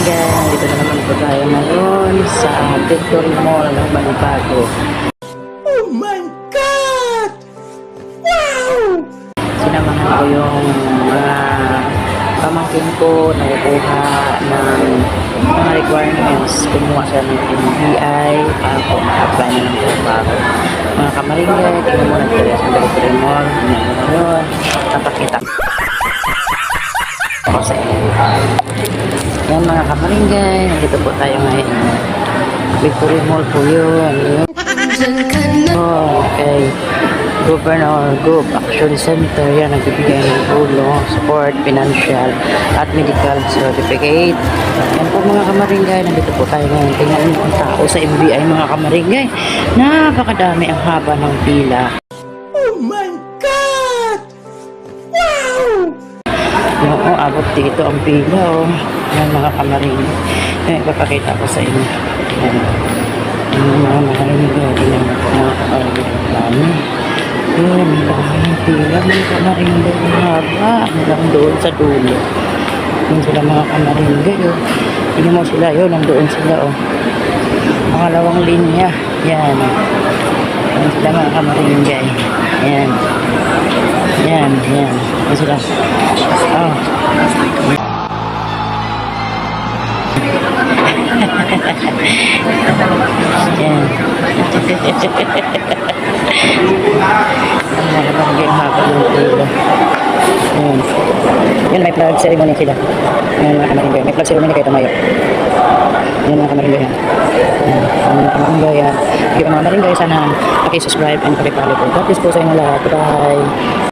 kamaringay, dito na naman po tayo ngayon sa Victory Mall ng Balibago. Oh my God! Wow! Sinamahan ko yung mga pamangkin ko na kukuha ng mga requirements. Kumuha siya ng NBI para po ma-apply na ng Balibago. Mga kamaringay, tingnan mo na tayo sa Victory Mall. Ngayon, napakita ako sa inyo. Yan mga kamaringay, nandito po tayo ngayon. Victory Mall po yun. Okay. Governor Group Action Center, yan, nagbibigay ng tulong, support, financial, at medical certificate. Yan po mga kamaringay, nandito po tayo ngayon. Tingnan niyo ang tao sa MBI mga kamaringay. Napakadami, ang haba ng pila. Oh my God! Wow! Oo, abot dito ang pila, oh. Yan mga kamaringay. Yan, ipapakita ko sa inyo. Yan. Yung mga kamaringay, tingnan mo po mga kamaringay. Dami. Yan, ang pila, mga kamaringay. Ang haba, hanggang doon sa dulo. Yan sila mga kamaringay, oh. Tingnan mo sila, yun, nandoon sila, oh. Pangalawang linya. Yan. Yan sila mga kamaringay. Yan. Yan, yan. Yan sila. Oh. Yan. Ang mga barangay haba yung pila. Yan. Yan, may flag ceremony sila. Yan mga kamaringay. May flag ceremony kayo tumayo. Yan mga kamaringay. Yan. Ang mga kamaringay. Yan. Yung mga kamaringay, sana pakisubscribe and pakipalo po. God bless po sa inyo lahat. Bye.